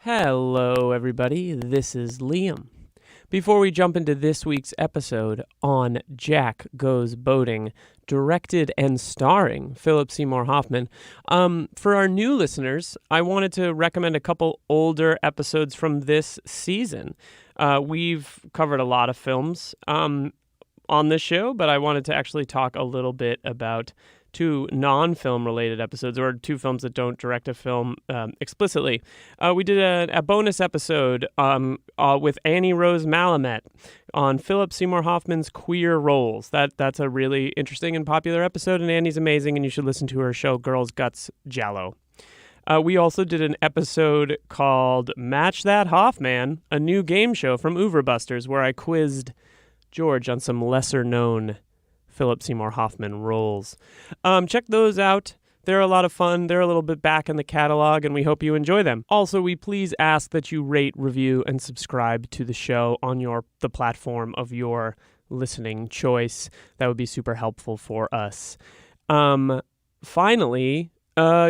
Hello, everybody. This is Liam. Before we jump into this week's episode on Jack Goes Boating, directed and starring Philip Seymour Hoffman, for our new listeners, I wanted to recommend a couple older episodes from this season. We've covered a lot of films on this show, but I wanted to actually talk a little bit about two non-film related episodes, or two films that don't direct a film explicitly. We did a bonus episode with Annie Rose Malamet on Philip Seymour Hoffman's queer roles. That's a really interesting and popular episode, and Annie's amazing, and you should listen to her show, Girls Guts Jello. We also did an episode called Match That Hoffman, a new game show from Oeuvre Busters, where I quizzed George on some lesser-known Philip Seymour Hoffman roles. Check those out. They're a lot of fun. They're a little bit back in the catalog, and we hope you enjoy them. Also, we please ask that you rate, review, and subscribe to the show on the platform of your listening choice. That would be super helpful for us. Finally,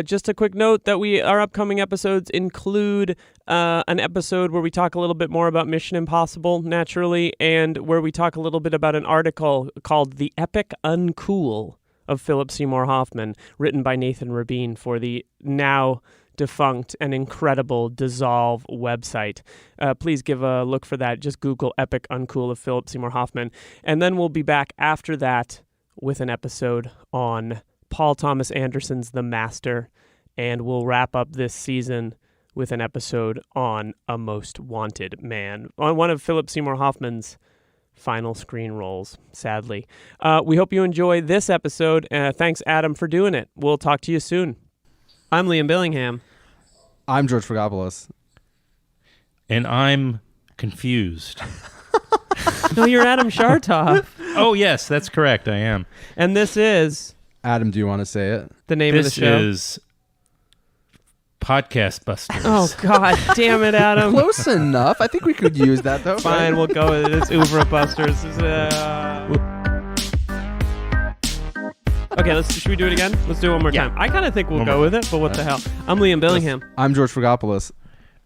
just a quick note that our upcoming episodes include an episode where we talk a little bit more about Mission Impossible, naturally, and where we talk a little bit about an article called The Epic Uncool of Philip Seymour Hoffman, written by Nathan Rabin for the now defunct and incredible Dissolve website. Please give a look for that. Just Google Epic Uncool of Philip Seymour Hoffman. And then we'll be back after that with an episode on Paul Thomas Anderson's The Master, and we'll wrap up this season with an episode on A Most Wanted Man, on one of Philip Seymour Hoffman's final screen roles, sadly. We hope you enjoy this episode. Thanks, Adam, for doing it. We'll talk to you soon. I'm Liam Billingham. I'm George Fragopoulos. And I'm confused. No, you're Adam Schartoff. Oh, yes, that's correct. I am. And this is... Adam, do you want to say it? The name of the show? This is Podcast Busters. Oh, God damn it, Adam. Close enough. I think we could use that, though. Fine, we'll go with it. It's Oeuvre Busters. Okay, should we do it again? Let's do it one more time. I kind of think we'll go with it, but what the hell? I'm Liam Billingham. I'm George Fragopoulos.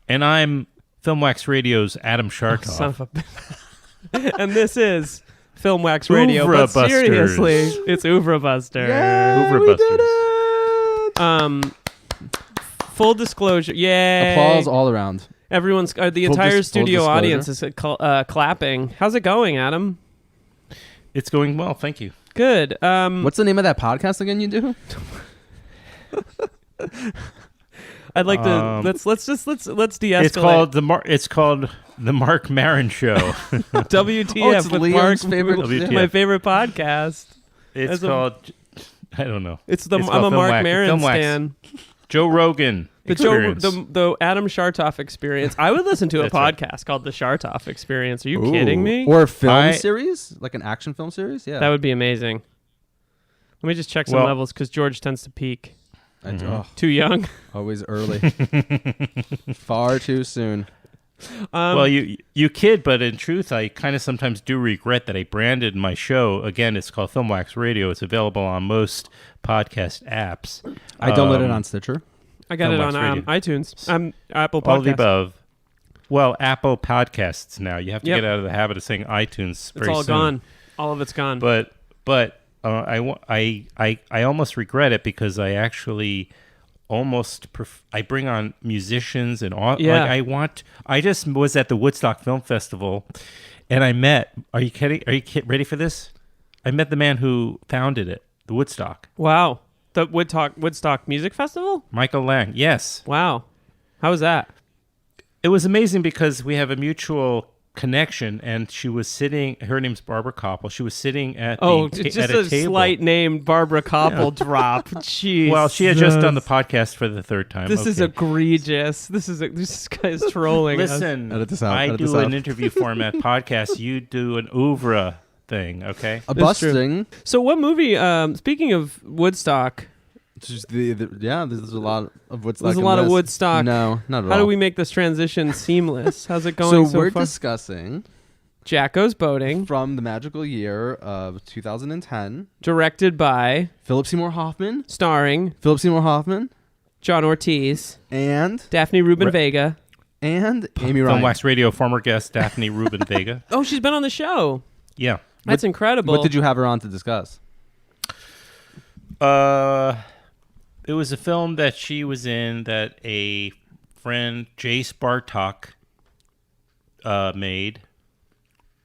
And I'm Filmwax Radio's Adam Schartoff. Son of a... And this is... Filmwax Radio, Oeuvre but Busters. Seriously, it's Oeuvre Busters. Yeah, Oeuvre we Busters. did it! Full disclosure, yay! Applause all around. Everyone's the entire studio audience is clapping. How's it going, Adam? It's going well, thank you. Good. What's the name of that podcast again? You do? I'd like to let's de-escalate. It's called the Mark Maron Show. WTF it's with Liam's Mark, favorite, WTF. my favorite podcast. It's called I don't know. I'm a Mark Maron stan. Joe Rogan. The Adam Schartoff Experience. I would listen to a That's right. podcast called The Schartoff Experience. Are you kidding me? Or a film series? Like an action film series? Yeah. That would be amazing. Let me just check some levels because George tends to peak. Too young. Always early. Far too soon. Well, you kid, but in truth, I kind of sometimes do regret that I branded my show. Again, it's called Filmwax Radio. It's available on most podcast apps. I downloaded it on Stitcher. I got it on iTunes. Apple Podcasts. All the above. Well, Apple Podcasts now. You have to get out of the habit of saying iTunes very soon. It's all gone. All of it's gone. But I almost regret it because I actually I bring on musicians and all. Yeah. I just was at the Woodstock Film Festival, and I met. Are you kidding? Are you ready for this? I met the man who founded it, the Woodstock. Wow, the Woodstock Music Festival. Michael Lang. Yes. Wow, how was that? It was amazing because we have a mutual connection, and she was sitting. Her name's Barbara Koppel. She was sitting at just at a table. Slight name Barbara Koppel drop. Jeez. Well, she had just done the podcast for the third time. This is egregious. This guy is trolling us. Listen, Edit this out. I Edit do this out. an interview format podcast. You do an oeuvre thing, okay? A busting. So what movie? Speaking of Woodstock. There's a lot of Woodstock. There's a lot of Woodstock. No, not at all. How do we make this transition seamless? How's it going so we're far? discussing Jack Goes Boating, from the magical year of 2010, directed by Philip Seymour Hoffman, starring Philip Seymour Hoffman, John Ortiz, and Daphne Rubin-Vega, And Amy Ryan. Filmwax Radio former guest Daphne Rubin-Vega. Oh, she's been on the show. Yeah. That's incredible. What did you have her on to discuss? It was a film that she was in that a friend, Jace Bartok, made.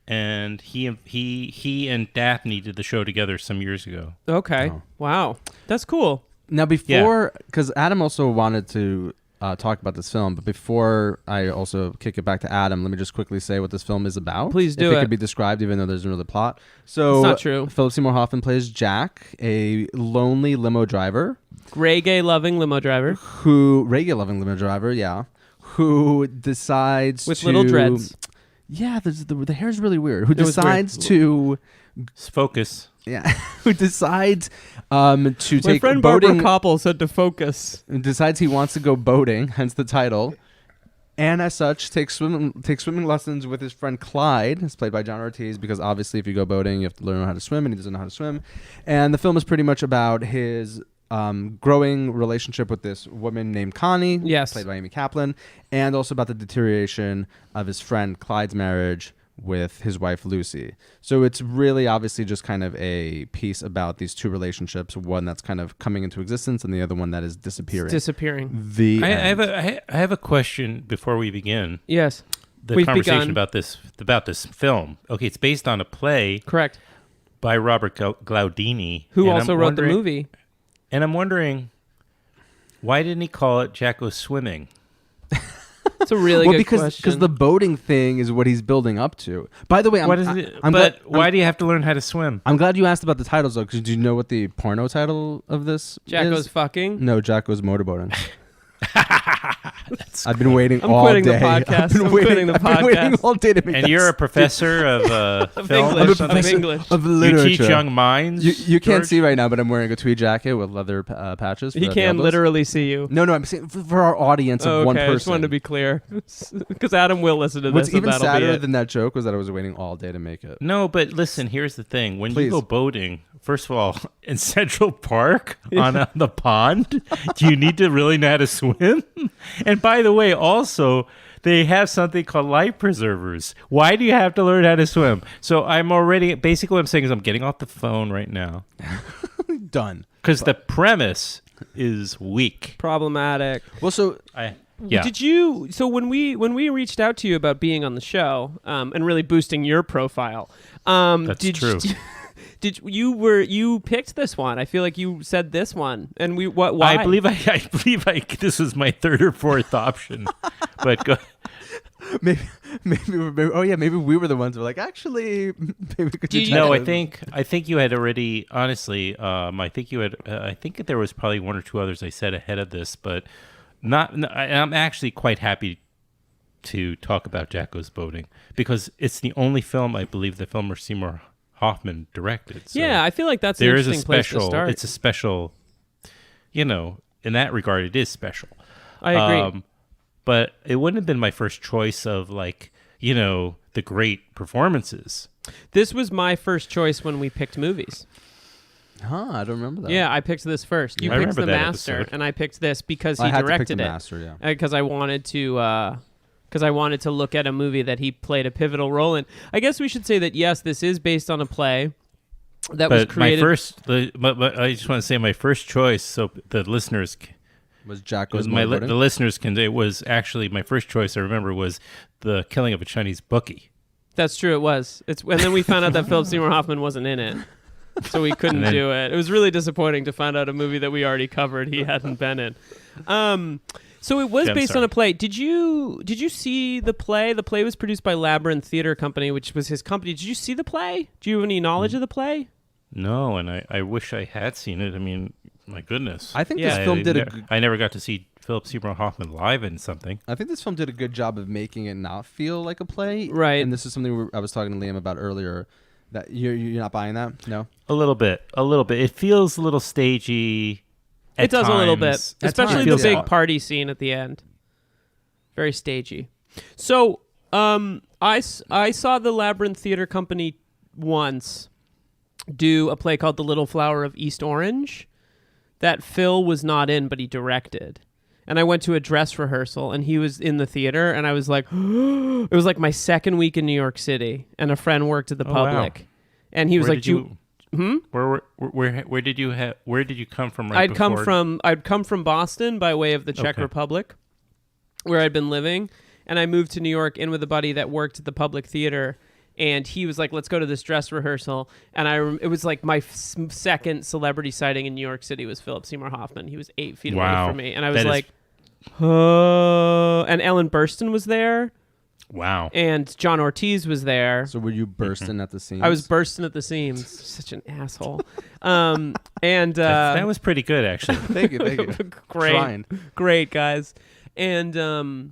And he and Daphne did the show together some years ago. Okay. Oh. Wow. That's cool. Now, before, because Adam also wanted to talk about this film, but before I also kick it back to Adam, let me just quickly say what this film is about. Please do if it. It could be described, even though there's no really plot. So, It's not true. Philip Seymour Hoffman plays Jack, a lonely limo driver. Reggae-loving limo driver. Reggae-loving limo driver, yeah. Who decides With little dreads. Yeah, the hair's really weird. Who It was decides weird. to... Focus. Yeah, who decides to take My friend boating... Barbara Koppel said to focus. Decides he wants to go boating, hence the title. And as such, takes swimming lessons with his friend Clyde. It's played by John Ortiz, because obviously if you go boating, you have to learn how to swim, and he doesn't know how to swim. And the film is pretty much about his growing relationship with this woman named Connie, Yes. played by Amy Kaplan, and also about the deterioration of his friend Clyde's marriage with his wife Lucy. So it's really obviously just kind of a piece about these two relationships, one that's kind of coming into existence and the other one that is disappearing. I have a question before we begin. Yes. The conversation about this film. Okay, it's based on a play. Correct. By Robert Glaudini, who also wrote the movie. And I'm wondering, why didn't he call it Jack Goes Swimming? It's a really good question. Because the boating thing is what he's building up to. By the way, why do you have to learn how to swim? I'm glad you asked about the titles, though, because do you know what the porno title of this Jack is? Goes Fucking? No, Jack Goes Motorboating. I've been waiting I'm all quitting day. the podcast. I'm quitting the podcast. I've been waiting all day to make And you're a professor of film? English. Of literature. You teach young minds? You can't see right now, but I'm wearing a tweed jacket with leather patches. He can literally see you. No, I'm saying for our audience of one person. I just wanted to be clear. Because Adam will listen to this. What's even sadder than than that joke was that I was waiting all day to make it. No, but listen, here's the thing. When you go boating, first of all, in Central Park on the pond, do you need to really know how to swim? And by the way, also, they have something called life preservers. Why do you have to learn how to swim? So basically what I'm saying is I'm getting off the phone right now. Done. Because the premise is weak. Problematic. Well, so... Yeah. So when we reached out to you about being on the show and really boosting your profile, that's true. You picked this one? I feel like you said this one, and why? I believe this was my third or fourth option, but go. Maybe we were the ones who were like, actually, maybe we could. No, I think you had already. Honestly, I think there was probably one or two others I said ahead of this, but I'm actually quite happy to talk about Jack Goes Boating because it's the only film I believe that Philip Seymour Hoffman directed. So yeah, I feel like that's an interesting place to start. It's a special, in that regard, it is special. I agree. But it wouldn't have been my first choice of the great performances. This was my first choice when we picked movies. Huh, I don't remember that. Yeah, I picked this first. You picked The Master, and I picked this because he directed it. Master, yeah. Because I wanted to look at a movie that he played a pivotal role in. I guess we should say that, yes, this is based on a play that was created... I just want to say my first choice, so the listeners... Was Jack Goes Boating? The listeners can... It was actually my first choice, I remember, was The Killing of a Chinese Bookie. That's true, it was. And then we found out that Philip Seymour Hoffman wasn't in it. So we couldn't do it. It was really disappointing to find out a movie that we already covered he hadn't been in. So it was based on a play. Did you see the play? The play was produced by Labyrinth Theater Company, which was his company. Did you see the play? Do you have any knowledge of the play? No, and I wish I had seen it. I mean, my goodness. I think this film I never got to see Philip Seymour Hoffman live in something. I think this film did a good job of making it not feel like a play. Right. And this is something I was talking to Liam about earlier. That you're not buying that? No? A little bit. It feels a little stagey. It does times. a little bit. Especially the big odd. party scene at the end. Very stagey. So I saw the Labyrinth Theater Company once do a play called The Little Flower of East Orange that Phil was not in, but he directed. and I went to a dress rehearsal, and he was in the theater, and I was like, it was like my second week in New York City, and a friend worked at the Public, wow. and he was like, Where did you come from? Right I'd come from Boston by way of the Czech Republic, where I'd been living, and I moved to New York in with a buddy that worked at the Public Theater, and he was like, let's go to this dress rehearsal, and it was like my second celebrity sighting in New York City was Philip Seymour Hoffman. He was 8 feet away from me, and I was like, oh, and Ellen Burstyn was there. Wow. And John Ortiz was there. So were you bursting at the seams? I was bursting at the seams. Such an asshole. And that was pretty good, actually. Thank you. Great guys. And I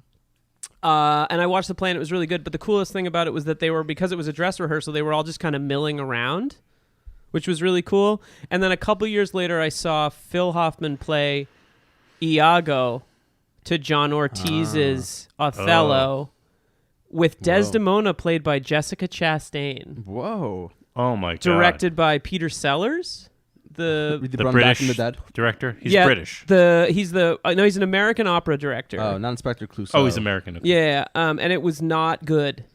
watched the play and it was really good. But the coolest thing about it was that because it was a dress rehearsal, they were all just kind of milling around, which was really cool. And then a couple years later, I saw Phil Hoffman play Iago to John Ortiz's Othello. With Desdemona played by Jessica Chastain. Whoa. Oh, my God. Directed by Peter Sellers. The British Back from the Dead director? He's British. He's an American opera director. Oh, not Inspector Clouseau. Oh, he's American. Okay. Yeah, and it was not good.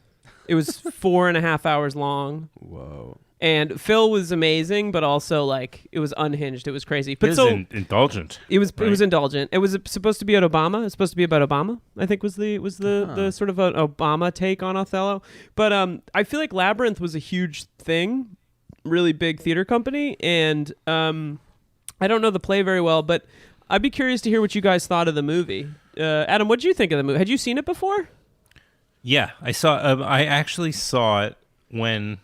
It was 4.5 hours long. Whoa. And Phil was amazing, but also like it was unhinged. It was crazy. But it was indulgent. It was indulgent. It was supposed to be about Obama. It's supposed to be about Obama. I think was the sort of an Obama take on Othello. But I feel like Labyrinth was a huge thing, really big theater company, and I don't know the play very well, but I'd be curious to hear what you guys thought of the movie. Adam, what did you think of the movie? Had you seen it before? Yeah, I saw. I actually saw it when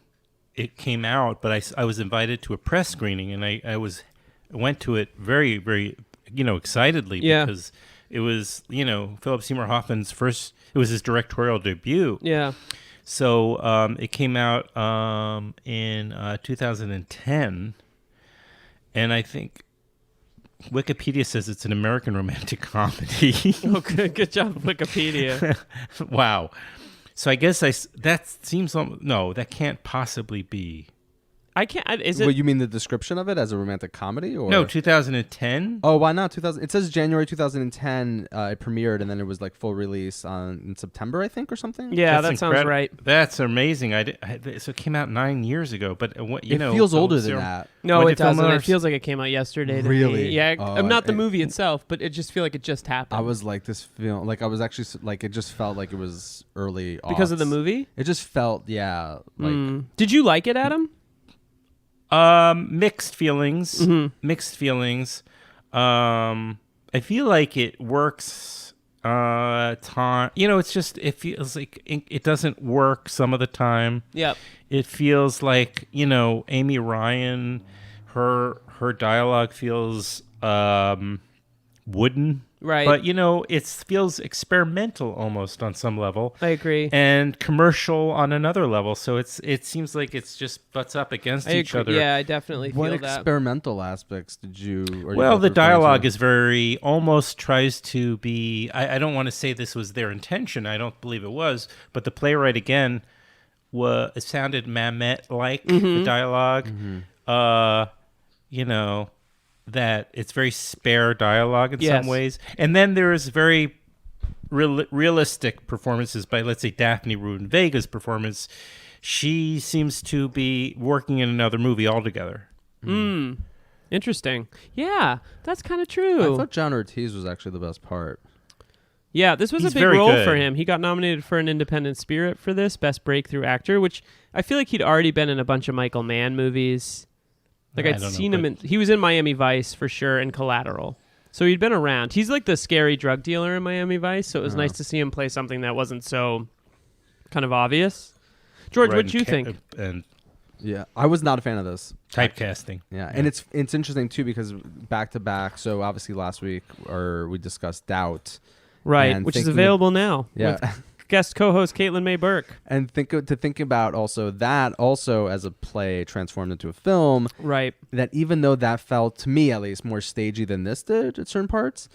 it came out, but I was invited to a press screening, and I went to it very, very, excitedly because it was, Philip Seymour Hoffman's first. It was his directorial debut. Yeah. So it came out in 2010, and I think Wikipedia says it's an American romantic comedy. Okay, good job, Wikipedia. Wow. So I guess that can't possibly be. I can't. Is it? Well, you mean the description of it as a romantic comedy, or no? 2010. Oh, why not 2000? It says January 2010. It premiered, and then it was like full release in September, I think, or something. Yeah, that sounds right. That's amazing. So it came out 9 years ago, but it feels older than that. No, it doesn't. It feels like it came out yesterday. To really? Me. Yeah, not the movie itself, but it just feel like it just happened. I was like this film, like I was actually like it just felt like it was early because of the movie. It just felt like. Did you like it, Adam? Mixed feelings. Mm-hmm. Mixed feelings. I feel like it works. It's just it feels like it doesn't work some of the time. Yep. It feels like Amy Ryan, her dialogue feels wooden. Right. But, it feels experimental almost on some level. I agree. And commercial on another level. So it seems like it's just butts up against each other. Yeah, I definitely feel that. What experimental aspects did you... Well, the dialogue is almost tries to be... I don't want to say this was their intention. I don't believe it was. But the playwright, again, it sounded Mamet-like, the dialogue. Mm-hmm. That it's very spare dialogue in some ways. And then there's very realistic performances by, let's say, Daphne Rubin-Vega's performance. She seems to be working in another movie altogether. Interesting. Yeah, that's kind of true. I thought John Ortiz was actually the best part. Yeah, this was a big role for him. He got nominated for an Independent Spirit for this, Best Breakthrough Actor, which I feel like he'd already been in a bunch of Michael Mann movies. Like I'd seen him he was in Miami Vice for sure and Collateral. So he'd been around. He's like the scary drug dealer in Miami Vice, so it was nice to see him play something that wasn't so kind of obvious. George, what do you think? Yeah, I was not a fan of this. Typecasting. Yeah, and it's interesting too because back to back, so obviously last week we discussed Doubt. Right, which is available now. Yeah. With guest co-host Caitlin May Burke. And think about also that also as a play transformed into a film. Right. That even though that felt, to me at least, more stagey than this did at certain parts,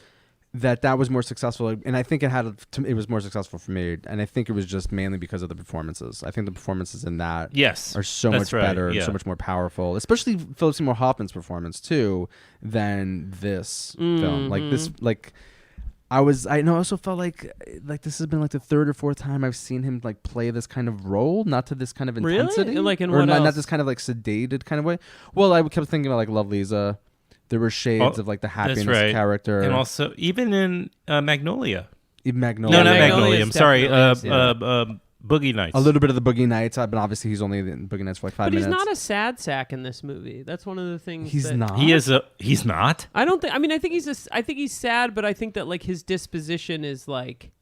that was more successful. And I think it was more successful for me. And I think it was just mainly because of the performances. I think the performances in that are so much better and so much more powerful, especially Philip Seymour Hoffman's performance too, than this film. Like this, I also felt like this has been like the third or fourth time I've seen him like play this kind of role, not to this kind of intensity. Really? Like in or what else? Not this kind of like sedated kind of way. Well, I kept thinking about like Love Lisa. There were shades of like the happiness character. And also even in Magnolia. Magnolia. No, not Magnolia. Magnolia's I'm sorry. definitely Boogie Nights. A little bit of the Boogie Nights, but obviously he's only in Boogie Nights for like 5 minutes. But he's not a sad sack in this movie. That's one of the things. He's not. He's not. I don't think. I mean, I think he's sad, but I think that like his disposition is like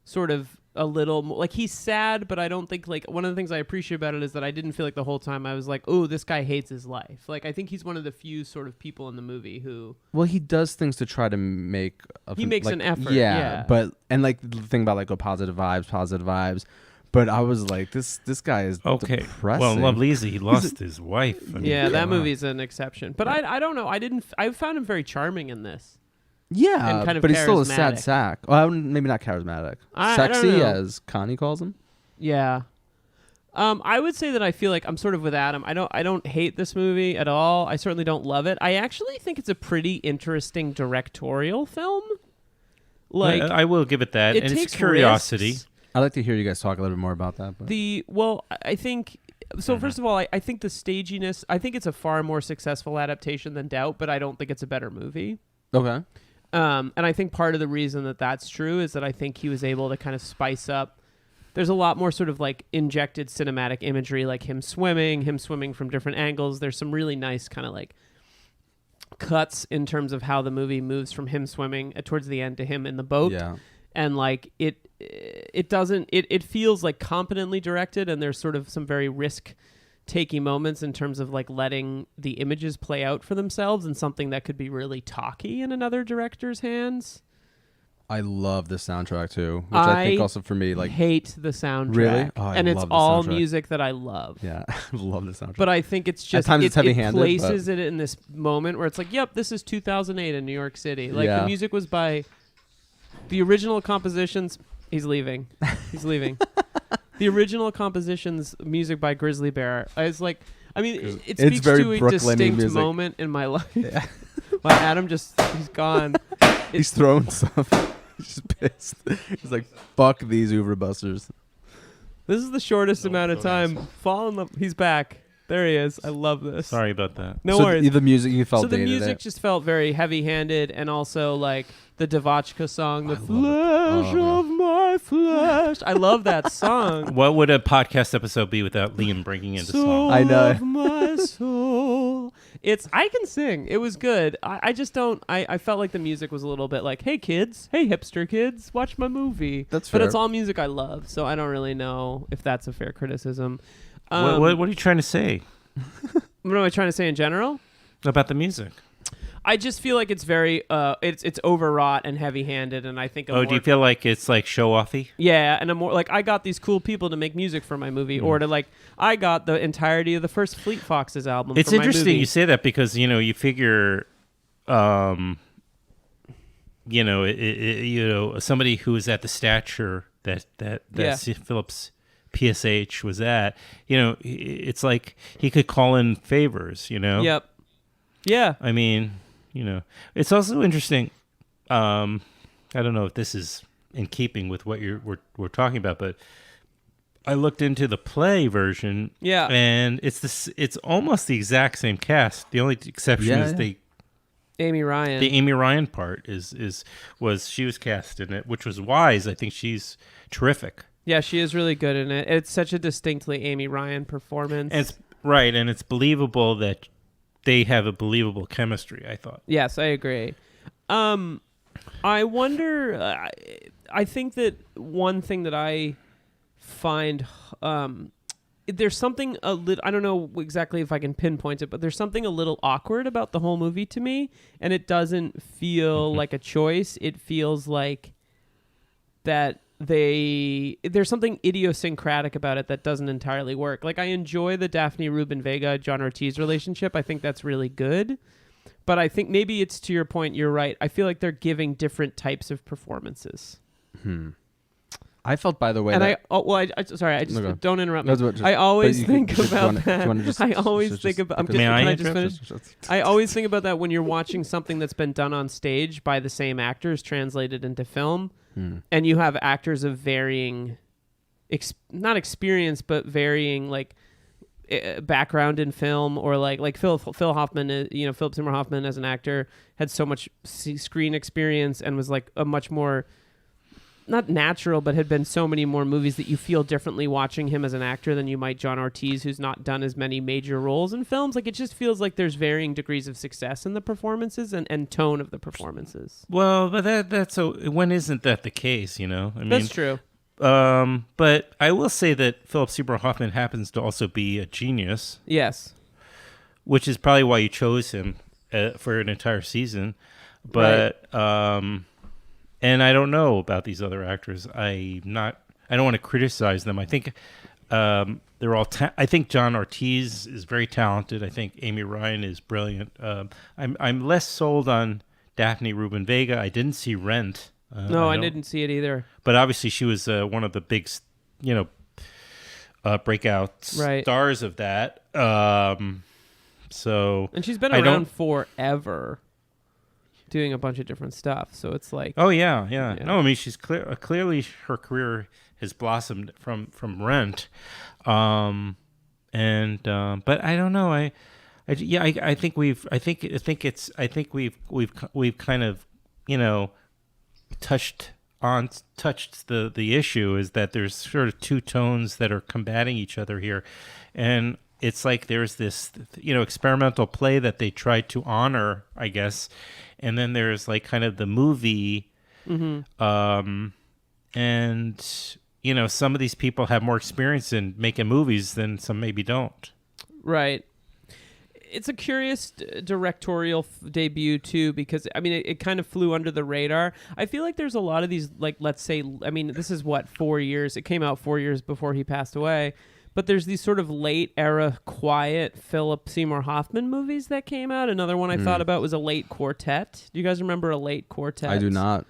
sort of a little more, like he's sad, but I don't think like one of the things I appreciate about it is that I didn't feel like the whole time I was like, oh, this guy hates his life. Like I think he's one of the few sort of people in the movie who. Well, he does things to try to make. He makes an effort. Yeah, but and like the thing about like positive vibes. But I was like, this guy is depressing. Well, in Love Lisa, he lost his wife. That movie's an exception. But I don't know. I found him very charming in this. Yeah, and kind of but he's still a charismatic. sad sack. Well, maybe not charismatic. Sexy, I don't know. as Connie calls him. Yeah. I would say that I feel like I'm sort of with Adam. I don't hate this movie at all. I certainly don't love it. I actually think it's a pretty interesting directorial film. Like I will give it that. And it's curiosity. Risks. I'd like to hear you guys talk a little bit more about that. But. I think so. First of all, I think the staginess. I think it's a far more successful adaptation than Doubt, but I don't think it's a better movie. Okay. And I think part of the reason that that's true is that I think he was able to kind of spice up. There's a lot more sort of like injected cinematic imagery, like him swimming from different angles. There's some really nice kind of like cuts in terms of how the movie moves from him swimming towards the end to him in the boat. Yeah. And like it feels like competently directed, and there's sort of some very risk-taking moments in terms of like letting the images play out for themselves, and something that could be really talky in another director's hands. I love the soundtrack too, which I think also for me like hate the soundtrack. Really? Oh, and it's all music that I love. Yeah, I love the soundtrack. But I think it's just at times it's heavy-handed. It places it in this moment where it's like, yep, this is 2008 in New York City. Like the music was by the original compositions. He's leaving. The original compositions, music by Grizzly Bear. It speaks to a distinct music. Moment in my life. Yeah. Wow, Adam he's gone. He's throwing stuff. He's just pissed. He's like, fuck these Oeuvre Busters. This is the shortest amount of time. He's back. There he is. I love this. Sorry about that. No worries. The music you felt. So the music just felt very heavy-handed, and also like the Devotchka song, "The Flesh of My Flesh." I love that song. What would a podcast episode be without Liam bringing in the song? I know. Of my soul. I can sing. It was good. I just don't. I felt like the music was a little bit like, "Hey kids, hey hipster kids, watch my movie." That's fair. But it's all music I love, so I don't really know if that's a fair criticism. What are you trying to say? What am I trying to say in general? About the music. I just feel like it's very it's overwrought and heavy-handed, and I think do you feel like it's like show-offy? Yeah, and I'm more like, I got these cool people to make music for my movie, or to like, I got the entirety of the first Fleet Foxes album. It's for my interesting movie. you say that because you figure, somebody who is at the stature that Philip's PSH was at, it's like he could call in favors, Yep. Yeah. I mean, it's also interesting. I don't know if this is in keeping with what we're talking about, but I looked into the play version. Yeah. And it's almost the exact same cast. The only exception is Amy Ryan. The Amy Ryan part she was cast in it, which was wise. I think she's terrific. Yeah, she is really good in it. It's such a distinctly Amy Ryan performance. And it's right, and it's believable that they have a believable chemistry, I thought. Yes, I agree. I wonder, I think that one thing that I find, there's something a little, I don't know exactly if I can pinpoint it, but there's something a little awkward about the whole movie to me, and it doesn't feel like a choice. It feels like that there's something idiosyncratic about it that doesn't entirely work. Like, I enjoy the Daphne Rubin-Vega John Ortiz relationship. I think that's really good, but I think maybe it's, to your point, you're right. I feel like they're giving different types of performances. I felt, by the way, and that sorry, I just Okay. don't interrupt me. Just- I always but think do you about wanna- do that. you wanna just- I always just- think about. May I Can I just interrupt? finish? I always think about that when you're watching something that's been done on stage by the same actors translated into film, and you have actors of varying, not experience, but varying background in film, or like Phil Hoffman, Philip Seymour Hoffman as an actor had so much screen experience and was like a much more, not natural, but had been so many more movies that you feel differently watching him as an actor than you might John Ortiz, who's not done as many major roles in films. Like, it just feels like there's varying degrees of success in the performances and tone of the performances. Well, but that's when isn't that the case? I mean, That's true. But I will say that Philip Seymour Hoffman happens to also be a genius. Yes. Which is probably why you chose him for an entire season. But and I don't know about these other actors. I don't want to criticize them. I think they're all. I think John Ortiz is very talented. I think Amy Ryan is brilliant. I'm less sold on Daphne Rubin-Vega. I didn't see Rent. No, I didn't see it either. But obviously, she was one of the big, breakout stars of that. So, and she's been around forever, doing a bunch of different stuff. So it's like, oh yeah. No, I mean, she's clearly her career has blossomed from Rent, but I don't know. I think we've kind of touched the issue, is that there's sort of two tones that are combating each other here, and it's like there's this experimental play that they tried to honor, I guess, and then there's like kind of the movie, and some of these people have more experience in making movies than some maybe don't. Right. It's a curious directorial debut too, because I mean it kind of flew under the radar. I feel like there's a lot of these, like, let's say, I mean, this is 4 years. It came out 4 years before he passed away, but there's these sort of late era quiet Philip Seymour Hoffman movies that came out. Another one I thought about was A Late Quartet. Do you guys remember A Late Quartet? I do not.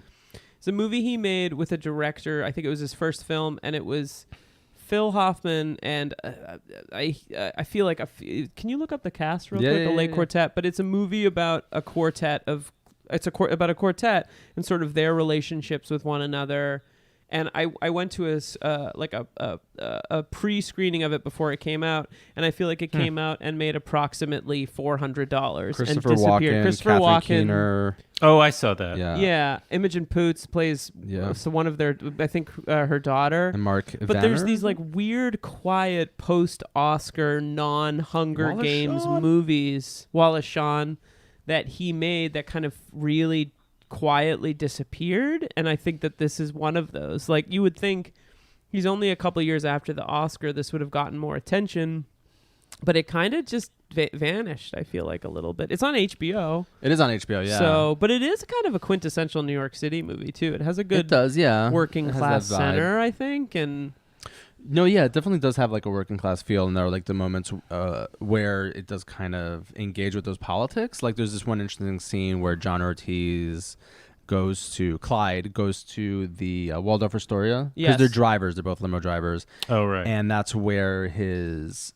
It's a movie he made with a director. I think it was his first film, and it was Phil Hoffman, and I feel like can you look up the cast real quick? A Late Quartet, but it's a movie about a quartet about a quartet and sort of their relationships with one another. And I went to a pre-screening of it before it came out, and I feel like it came out and made approximately $400 and disappeared. Christopher Walken. Keener. Oh, I saw that. Yeah. Imogen Poots plays so one of their, I think, her daughter. And Mark But Vanner? there's these like weird, quiet post-Oscar, non-Hunger Games movies, Wallace Shawn, that he made that kind of really quietly disappeared, and I think that this is one of those. Like, you would think he's only a couple years after the Oscar, this would have gotten more attention, but it kind of just vanished, I feel like, a little bit. It's on HBO. It is on HBO, yeah. So, but it is kind of a quintessential New York City movie too. It has a good working class center, I think, and no, yeah, it definitely does have like a working class feel, and there are like the moments where it does kind of engage with those politics. Like, there's this one interesting scene where John Ortiz Clyde goes to the Waldorf Astoria, because they're drivers, they're both limo drivers. Oh, right. And that's where his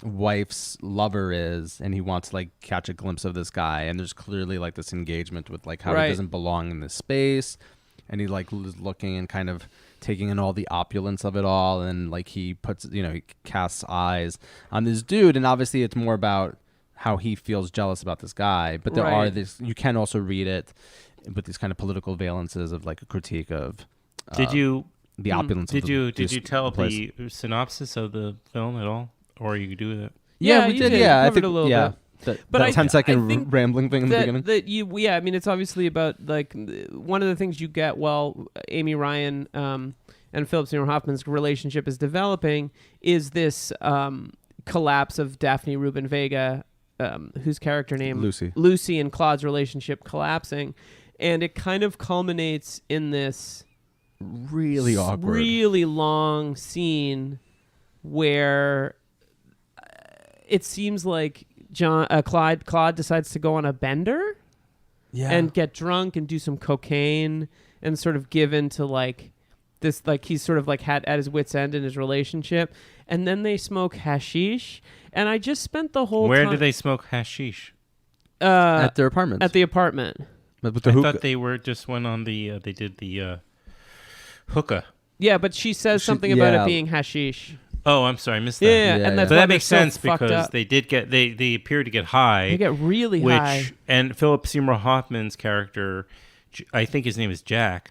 wife's lover is, and he wants to like catch a glimpse of this guy, and there's clearly like this engagement with like how he doesn't belong in this space, and he like is looking and kind of taking in all the opulence of it all, and like he puts, he casts eyes on this dude, and obviously it's more about how he feels jealous about this guy, but there are this, you can also read it with these kind of political valences of like a critique of the opulence of did you tell the synopsis of the film at all, or you could do that? Yeah, we did. I think a little bit. But that 10-second rambling thing in the beginning. I mean, it's obviously about like one of the things you get while Amy Ryan and Philip Seymour Hoffman's relationship is developing is this collapse of Daphne Rubin-Vega, whose character name Lucy and Claude's relationship collapsing, and it kind of culminates in this really awkward, really long scene where it seems like Claude decides to go on a bender and get drunk and do some cocaine and sort of give in to like this like he's sort of like had at his wit's end in his relationship, and then they smoke hashish, and I just spent the whole Where time... do they smoke hashish? At their apartment. At the apartment. But with the I hookah. thought they were just went on the they did the hookah. Yeah, but she says something about it being hashish. Oh, I'm sorry, I missed that. Yeah, and that's so why that they're makes so sense fucked because up. they did get they appear to get high. They get really high. And Philip Seymour Hoffman's character, I think his name is Jack.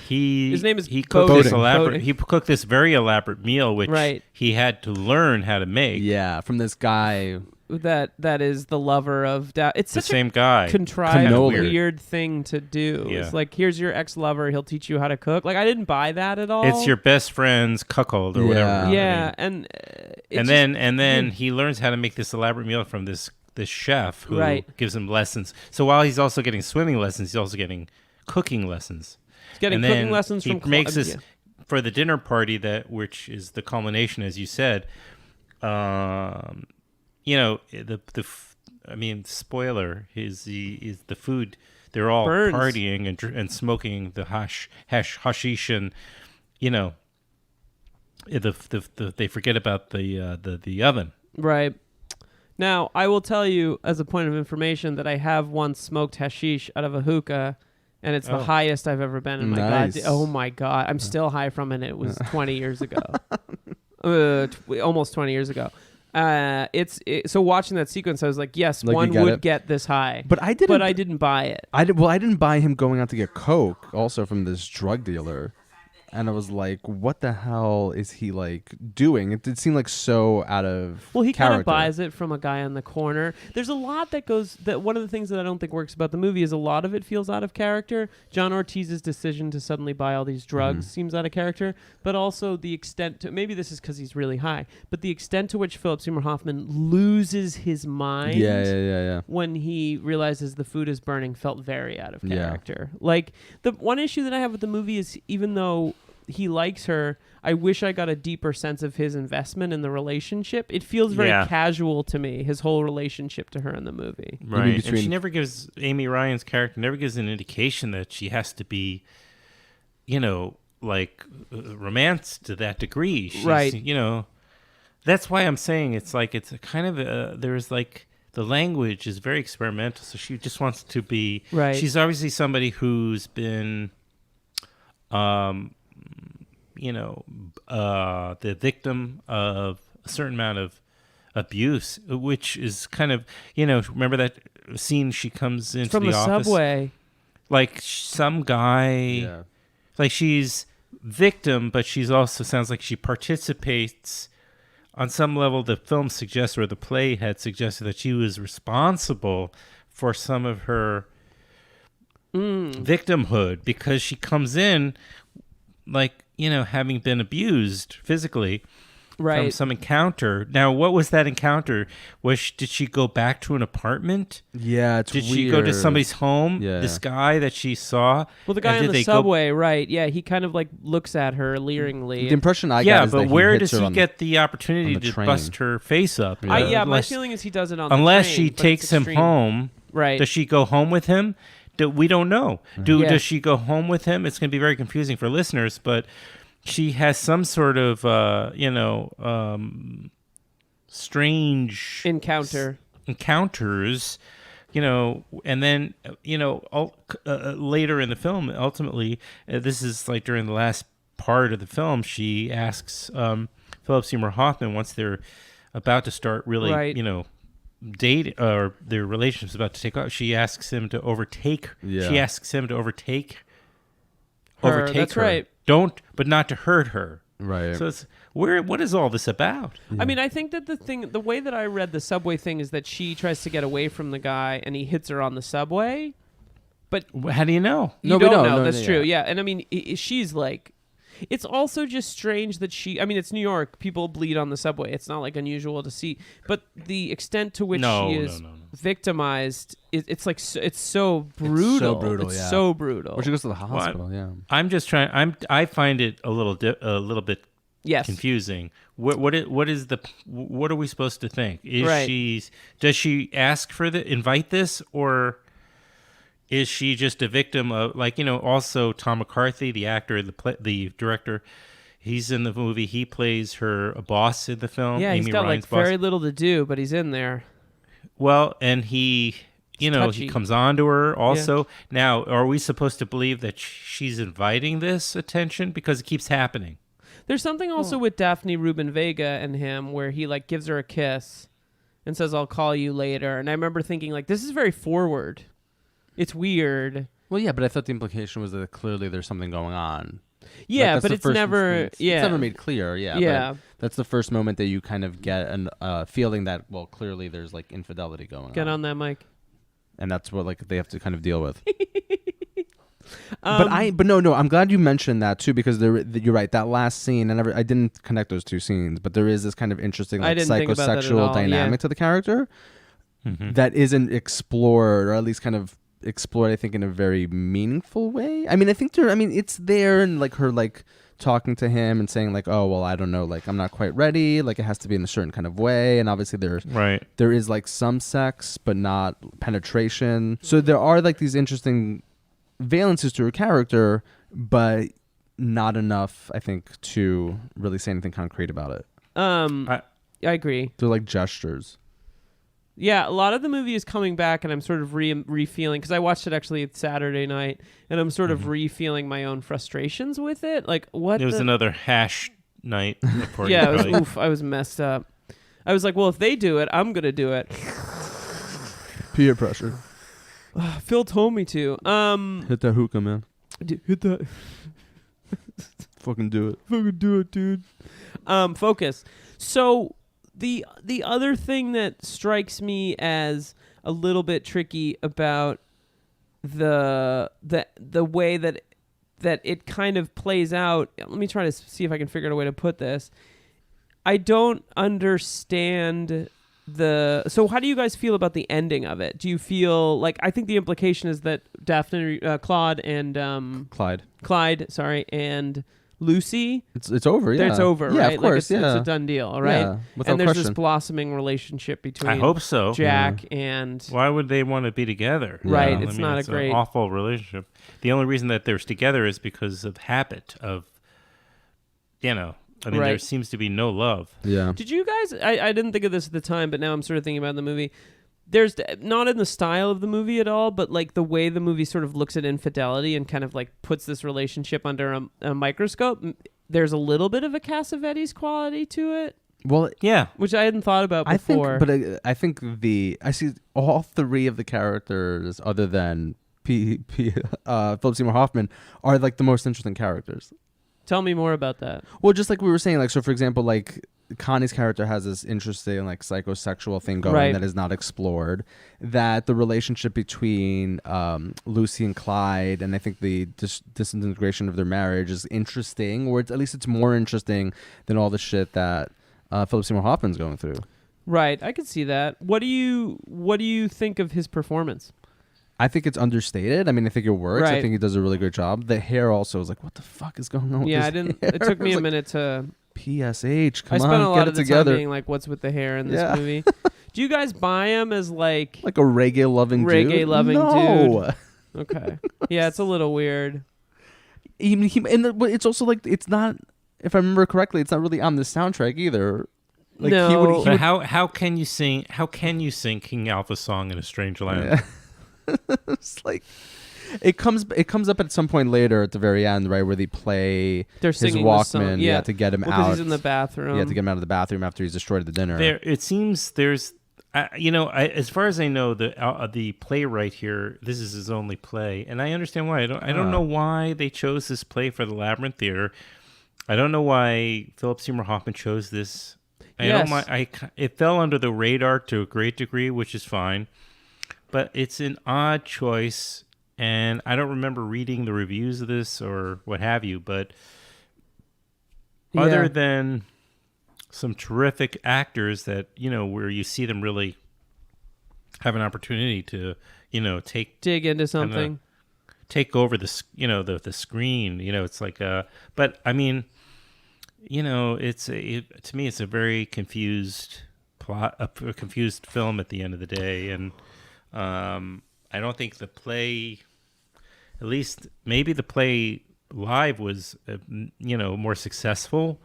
His name is he cooked this Boating. he cooked this very elaborate meal, which he had to learn how to make. Yeah, from this guy. That is the lover of it's the such same guy. Contrived Cannoli. weird thing to do. Yeah. It's like, here's your ex-lover, he'll teach you how to cook. Like, I didn't buy that at all. It's your best friend's cuckold or whatever. Yeah, I mean. and then he learns how to make this elaborate meal from this chef who gives him lessons. So while he's also getting swimming lessons, he's also getting cooking lessons. He's getting cooking lessons he from makes this for the dinner party which is the culmination, as you said. Spoiler is the food. They're all burns. partying and smoking the hashish, and they forget about the oven. Right. Now, I will tell you as a point of information that I have once smoked hashish out of a hookah, and it's the highest I've ever been in my god. Oh my god, I'm still high from it. It was 20 years ago, almost 20 years ago. So watching that sequence, I was like, yes, like one would get this high, but I didn't. But I didn't buy it. I didn't buy him going out to get coke, also from this drug dealer. And I was like, what the hell is he like doing? It did seem like so out of Well, he character. kind of buys it from a guy on the corner. There's a lot that one of the things that I don't think works about the movie is a lot of it feels out of character. John Ortiz's decision to suddenly buy all these drugs seems out of character, but also the extent to, maybe this is because he's really high, but the extent to which Philip Seymour Hoffman loses his mind when he realizes the food is burning felt very out of character. Like, the one issue that I have with the movie is, even though he likes her, I wish I got a deeper sense of his investment in the relationship. It feels very casual to me, his whole relationship to her in the movie. Right. And she never gives, Amy Ryan's character never gives an indication that she has to be, romanced to that degree. She's, that's why I'm saying it's like, it's a kind of, there's like, the language is very experimental. So she just wants to be, she's obviously somebody who's been, the victim of a certain amount of abuse, which is kind of, remember that scene she comes into from the From office? the subway. Like some guy, like she's victim, but she's also sounds like she participates on some level. The film suggests, or the play had suggested, that she was responsible for some of her victimhood, because she comes in like, having been abused physically from some encounter. Now, what was that encounter? Did she go back to an apartment? Yeah, it's Did weird. she go to somebody's home? Yeah. This guy that she saw? Well, the guy on the subway, right. Yeah, he kind of like looks at her leeringly. The impression I got is that where does hits her he get the opportunity to train. bust her face up? My feeling is he does it on the train. Unless she takes him home. Right. Does she go home with him? We don't know. Does she go home with him? It's going to be very confusing for listeners, but she has some sort of, strange encounters, and then, later in the film, ultimately, this is like during the last part of the film, she asks Philip Seymour Hoffman, once they're about to start really, date, or their relationship's about to take off, she asks him to overtake. She asks him to overtake her. That's her. Right. But not to hurt her. Right. So it's what is all this about? Yeah. I mean, I think that the way that I read the subway thing is that she tries to get away from the guy and he hits her on the subway. But how do you know? You don't know. That's true. Yeah. And I mean, she's like, it's also just strange that it's New York. People bleed on the subway. It's not like unusual to see. But the extent to which she is victimized, it's like, it's so brutal. It's so brutal. Or she goes to the hospital. I'm just trying. I find it a little bit confusing. What are we supposed to think? Does she ask for invite this, or is she just a victim of, like, also Tom McCarthy, the actor, the director, he's in the movie. He plays her boss in the film. Yeah, he's Amy got Ryan's like boss. very little to do, but he's in there. Well, and he comes on to her also. Yeah. Now, are we supposed to believe that she's inviting this attention because it keeps happening? There's something also with Daphne Rubin-Vega and him where he like gives her a kiss and says, "I'll call you later." And I remember thinking like, this is very forward. It's weird. Well, yeah, but I thought the implication was that clearly there's something going on. Yeah, like, but it's never. Yeah, it's never made clear. Yeah, yeah. But that's the first moment that you kind of get a feeling that, well, clearly there's like infidelity going on. Get on that mic. And that's what like they have to kind of deal with. But no, I'm glad you mentioned that too, because you're right. That last scene, I didn't connect those two scenes, but there is this kind of interesting like psychosexual dynamic to the character that isn't explored, or at least kind of explored, I think, in a very meaningful way. I mean, I think it's there, and like her like talking to him and saying like, oh well, I don't know, like I'm not quite ready, like it has to be in a certain kind of way, and obviously there is like some sex but not penetration. So there are like these interesting valences to her character, but not enough, I think, to really say anything concrete about it. I agree. They're like gestures. Yeah, a lot of the movie is coming back, and I'm sort of re-feeling, because I watched it actually Saturday night, and I'm sort of re-feeling my own frustrations with it. Like, what? It was another hash night. Yeah, I was messed up. I was like, well, if they do it, I'm going to do it. Peer pressure. Phil told me to. Hit that hookah, man. Hit that. Fucking do it. Fucking do it, dude. Focus. So... The other thing that strikes me as a little bit tricky about the way that it kind of plays out. Let me try to see if I can figure out a way to put this. I don't understand so how do you guys feel about the ending of it? Do you feel like, I think the implication is that Daphne, Clyde, and Lucy, it's over. Yeah, it's over. Yeah, right? of course. Like it's a done deal. All right. Yeah, and there's question. This blossoming relationship between. I hope so. Jack and. Why would they want to be together? Right. It's not a great. An awful relationship. The only reason that they're together is because of habit of. There seems to be no love. Yeah. Did you guys? I didn't think of this at the time, but now I'm sort of thinking about the movie. There's not in the style of the movie at all, but like the way the movie sort of looks at infidelity and kind of like puts this relationship under a microscope. There's a little bit of a Cassavetes quality to it. Well, yeah, which I hadn't thought about before. I think I see all three of the characters, other than Philip Seymour Hoffman, are like the most interesting characters. Tell me more about that. Well, just like we were saying, like, so for example, like Connie's character has this interesting like psychosexual thing going that is not explored. That the relationship between Lucy and Clyde, and I think the disintegration of their marriage is interesting, or at least it's more interesting than all the shit that Philip Seymour Hoffman's going through. Right, I can see that. What do you think of his performance? I think it's understated. I mean, I think it works. Right. I think he does a really good job. The hair also is like, what the fuck is going on with this hair? It took me a minute to... PSH, come on, get it together. I spent a lot of the time being like, what's with the hair in this movie? Do you guys buy him as like a reggae-loving dude? Dude? Okay. Yeah, it's a little weird. It's also like, it's not, if I remember correctly, it's not really on the soundtrack either. Like, no. But how can you sing King Alpha's song in a strange land? Yeah. It's like it comes up at some point later at the very end, right, where they play his Walkman, to get him out. Because he's in the bathroom. Yeah, to get him out of the bathroom after he's destroyed the dinner. It seems there's, as far as I know, the playwright here, this is his only play, and I understand why. I don't know why they chose this play for the Labyrinth Theater. I don't know why Philip Seymour Hoffman chose this. It fell under the radar to a great degree, which is fine. But it's an odd choice, and I don't remember reading the reviews of this or what have you, but other than some terrific actors that, where you see them really have an opportunity to, dig into something, take over the screen, it's like, but I mean, to me, it's a very confused plot, a confused film at the end of the day. And, I don't think the play, at least maybe the play live was, more successful.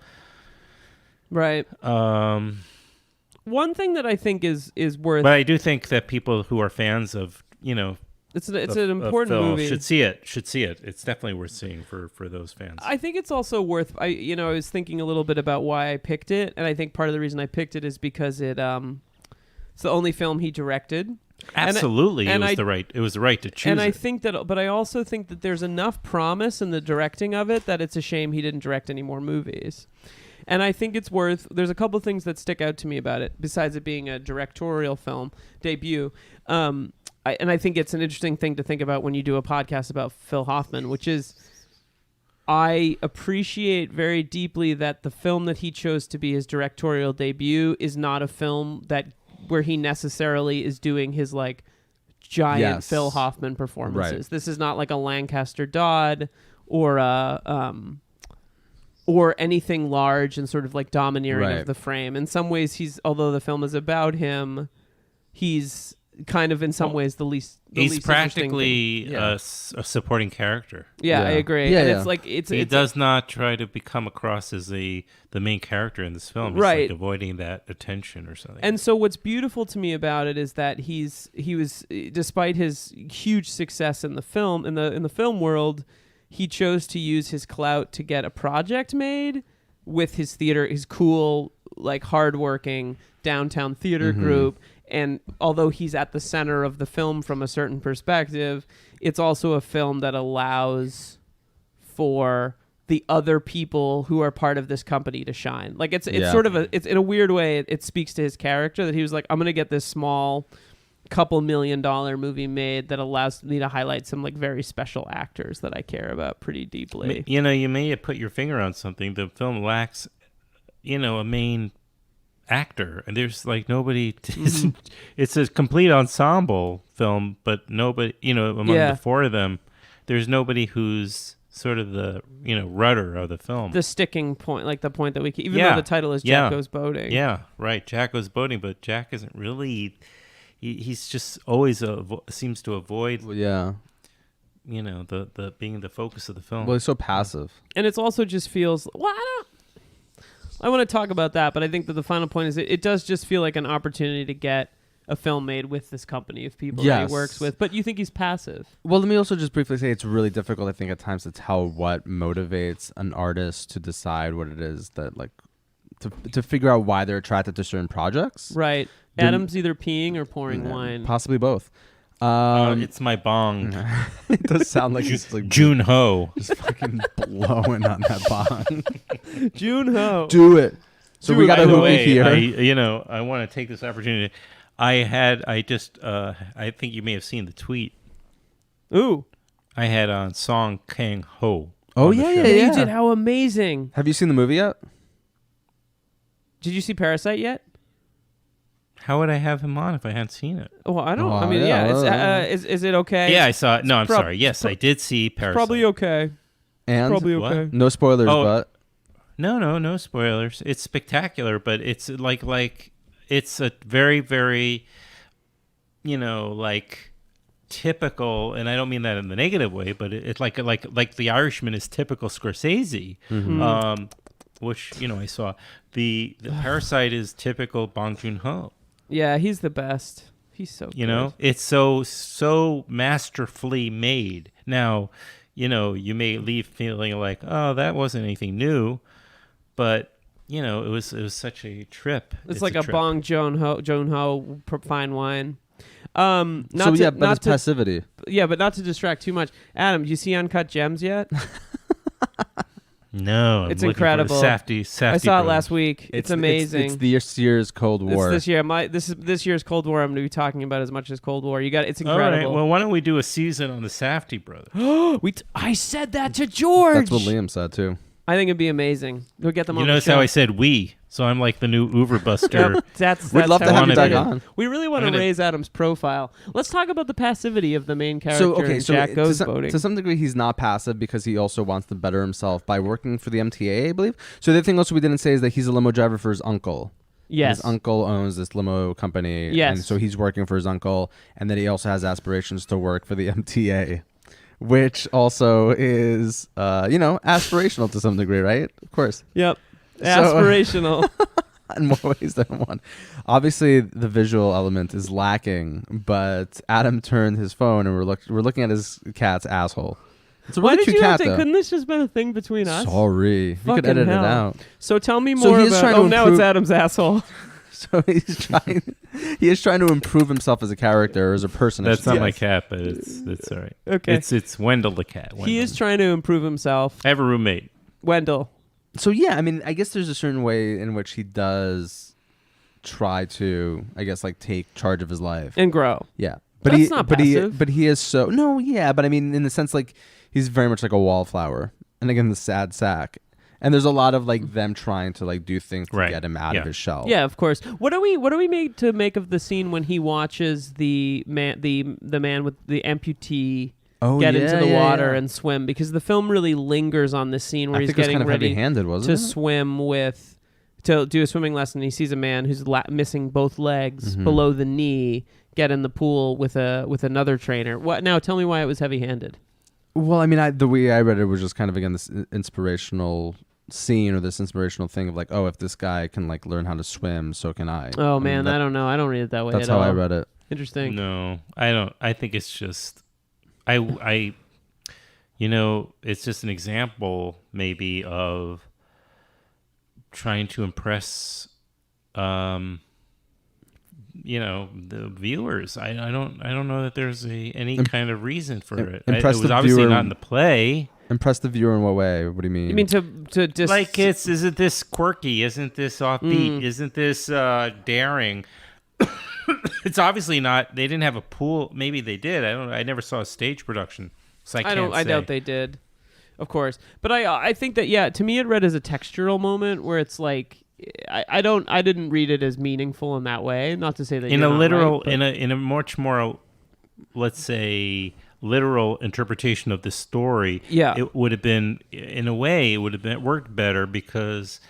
Right. One thing that I think is worth... But I do think that people who are fans of, It's an important movie. Should see it. It's definitely worth seeing for those fans. I think it's also worth... I was thinking a little bit about why I picked it, and I think part of the reason I picked it is because it's the only film he directed. Absolutely, it was the right to choose. And I think that, but I also think that there's enough promise in the directing of it that it's a shame he didn't direct any more movies. And I think it's worth... There's a couple of things that stick out to me about it, besides it being a directorial film debut. And I think it's an interesting thing to think about when you do a podcast about Phil Hoffman, which is I appreciate very deeply that the film that he chose to be his directorial debut is not a film where he necessarily is doing his like giant Phil Hoffman performances. Right. This is not like a Lancaster Dodd or anything large and sort of like domineering of the frame. In some ways, although the film is about him, he's kind of in some ways the least practically a supporting character. Yeah, I agree. Yeah, and yeah. it's like he does not try to become across as the main character in this film. He's right, like avoiding that attention or something. And so what's beautiful to me about it is that he was despite his huge success in the film in the film world, he chose to use his clout to get a project made with his theater, his cool, like hardworking downtown theater group. And although he's at the center of the film from a certain perspective, it's also a film that allows for the other people who are part of this company to shine. Like it's sort of it's in a weird way, it speaks to his character that he was like, I'm going to get this small $2 million movie made that allows me to highlight some like very special actors that I care about pretty deeply. You may have put your finger on something. The film lacks, a main actor, and there's like nobody it's a complete ensemble film, but nobody, among the four of them, there's nobody who's sort of the rudder of the film, the sticking point, like the point that we even though the title is Jack Goes Boating. Jack Goes Boating, but Jack isn't really he's just always seems to avoid the being the focus of the film. Well, he's so passive, and it's also just feels I want to talk about that, but I think that the final point is it does just feel like an opportunity to get a film made with this company of people that he works with. But you think he's passive. Well, let me also just briefly say it's really difficult, I think, at times to tell what motivates an artist to decide what it is that, like, to figure out why they're attracted to certain projects. Right. Adam's either peeing or pouring wine. Possibly both. It's my bong. It does sound like he's like June Ho, just fucking blowing on that bong. June Ho, do it. So we got a movie here. I want to take this opportunity. I think you may have seen the tweet. Ooh, I had on Song Kang Ho. Oh yeah. You did. How amazing! Have you seen the movie yet? Did you see Parasite yet? How would I have him on if I hadn't seen it? Well, I don't. Is it okay? Yeah, I saw it. No, I'm sorry. Yes, I did see Parasite. Probably okay. And probably okay. No spoilers, but no spoilers. It's spectacular, but it's like it's a very, very, like typical, and I don't mean that in the negative way, but it's like The Irishman is typical Scorsese. Mm-hmm. Which I saw. The Parasite is typical Bong Joon-ho. Yeah, he's the best. He's so good. It's so masterfully made. Now, you may leave feeling like, oh, that wasn't anything new, but it was such a trip. It's like a trip. Bong Joon-ho fine wine. It's passivity. Yeah, but not to distract too much. Adam, do you see Uncut Gems yet? No, it's incredible. Safdie I saw brother. it last week. It's amazing. It's this year's Cold War. It's this year. This year's Cold War. I'm going to be talking about as much as Cold War. It's incredible. All right. Well, why don't we do a season on the Safdie brothers? I said that to George. That's what Liam said too. I think it'd be amazing. Go get them on the show. You notice how I said we? So I'm like the new Oeuvre Buster. We'd love to have you back on. We really want to raise Adam's profile. Let's talk about the passivity of the main character in Jack Goes Boating. To some degree, he's not passive because he also wants to better himself by working for the MTA, I believe. So the thing also we didn't say is that he's a limo driver for his uncle. Yes. His uncle owns this limo company. Yes. And so he's working for his uncle. And then he also has aspirations to work for the MTA, which also is, aspirational to some degree, right? Of course. Yep. Aspirational. In more ways than one. Obviously, the visual element is lacking, but Adam turned his phone and we're looking at his cat's asshole. It's a really Why cute did you cat, have to? though. Couldn't this just been a thing between us? Sorry. You could Fucking edit hell. it out. So tell me So more he is about... trying to now it's improve- Adam's asshole. So he is trying to improve himself as a character or as a person. That's not my Yes. cat, but it's all right. Okay. It's Wendell the cat. Wendell. He is trying to improve himself. I have a roommate. Wendell. So yeah, I mean, I guess there's a certain way in which he does try to, I guess, like take charge of his life. And grow. Yeah, But that's not passive. but he is so no, yeah, but I mean, in the sense like he's very much like a wallflower, and again, the sad sack. And there's a lot of like them trying to like do things to get him out of his shell. Yeah, of course. What are we made to make of the scene when he watches the man with the amputee get into the water and swim? Because the film really lingers on this scene where he's getting kind of ready heavy-handed, wasn't to it? swim to do a swimming lesson. He sees a man who's missing both legs below the knee get in the pool with another trainer. What now? Tell me why it was heavy-handed. Well, I mean, the way I read it was just kind of again this inspirational scene or this inspirational thing of like, oh, if this guy can like learn how to swim, so can I. Oh, mean, I don't know. I don't read it that way. That's at how all. I read it. Interesting. No, I don't. I think it's just, it's just an example maybe of trying to impress, the viewers. I don't know that there's any kind of reason for it. Impress It was the obviously viewer. not in the play. Impress the viewer in what way? What do you mean? You mean to just Like isn't this quirky? Isn't this offbeat? Isn't this daring? It's obviously not. They didn't have a pool. Maybe they did. I don't know. I never saw a stage production, so I can't I say. doubt they did, of course. But I think that to me it read as a textural moment where it's like I didn't read it as meaningful in that way. Not to say that in you're a not literal right, but- in a much more, let's say, literal interpretation of the story. Yeah. It would have been, in a way, it would have been worked better because